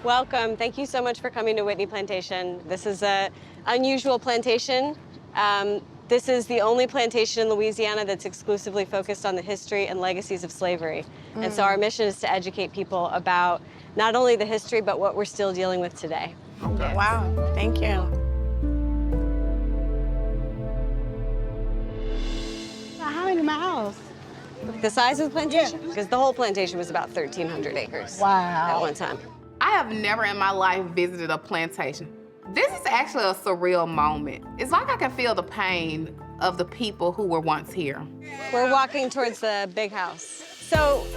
Welcome. Thank you so much for coming to Whitney Plantation. This is an unusual plantation. This is the only plantation in Louisiana that's exclusively focused on the history and legacies of slavery. And so our mission is to educate people about not only the history, but what we're still dealing with today. Okay. Wow, thank you. How many miles? The size of the plantation? Because the whole plantation was about 1,300 acres Wow. at one time. I have never in my life visited a plantation. This is actually a surreal moment. It's like I can feel the pain of the people who were once here. We're walking towards the big house. So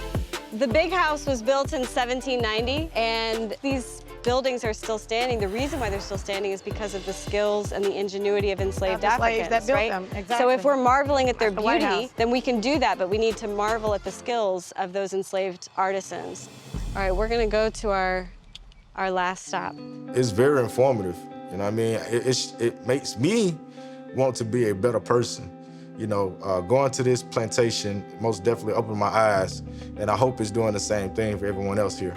the big house was built in 1790, and these buildings are still standing. The reason why they're still standing is because of the skills and the ingenuity of enslaved Africans, that built right? them. Exactly. So if we're marveling at their Like the White beauty, House. then we can do that, but we need to marvel at the skills of those enslaved artisans. All right, we're gonna go to our last stop. It's very informative, you know what I mean? It makes me want to be a better person. You know, going to this plantation most definitely opened my eyes, and I hope it's doing the same thing for everyone else here.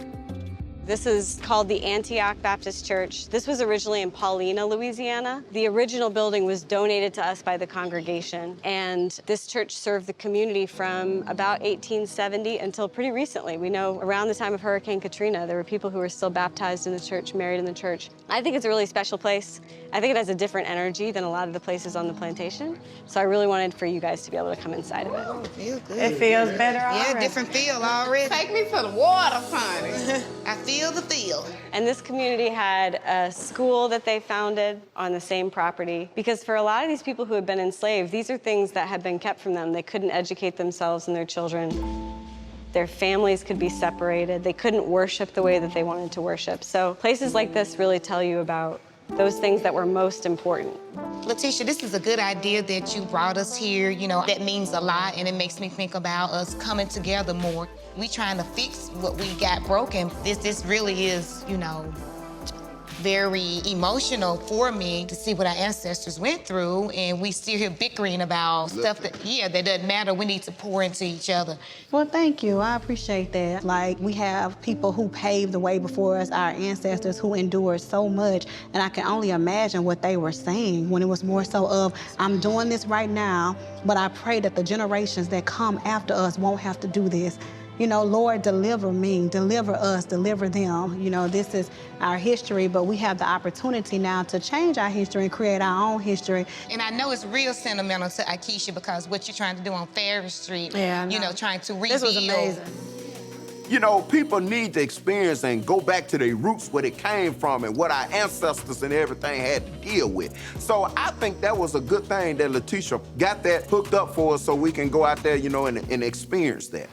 This is called the Antioch Baptist Church. This was originally in Paulina, Louisiana. The original building was donated to us by the congregation, and this church served the community from about 1870 until pretty recently. We know around the time of Hurricane Katrina, there were people who were still baptized in the church, married in the church. I think it's a really special place. I think it has a different energy than a lot of the places on the plantation, so I really wanted for you guys to be able to come inside of it. Oh, feel good. It feels better already. Yeah, different feel already. Take me to the water, honey. I feel the feel. And this community had a school that they founded on the same property, because for a lot of these people who had been enslaved, these are things that had been kept from them. They couldn't educate themselves and their children. Their families could be separated. They couldn't worship the way that they wanted to worship. So places like this really tell you about those things that were most important. Letitia, this is a good idea that you brought us here. You know, that means a lot, and it makes me think about us coming together more. We trying to fix what we got broken. This really is, you know, very emotional for me to see what our ancestors went through, and we still here bickering about stuff that doesn't matter. We need to pour into each other. Well, thank you. I appreciate that. Like, we have people who paved the way before us, our ancestors who endured so much, and I can only imagine what they were saying when it was more so of, I'm doing this right now, but I pray that the generations that come after us won't have to do this. You know, Lord, deliver me, deliver us, deliver them. You know, this is our history, but we have the opportunity now to change our history and create our own history. And I know it's real sentimental to Akeisha because what you're trying to do on Ferris Street, you know, trying to rebuild. This was amazing. You know, people need to experience and go back to their roots, where it came from and what our ancestors and everything had to deal with. So I think that was a good thing that Letitia got that hooked up for us so we can go out there, you know, and experience that.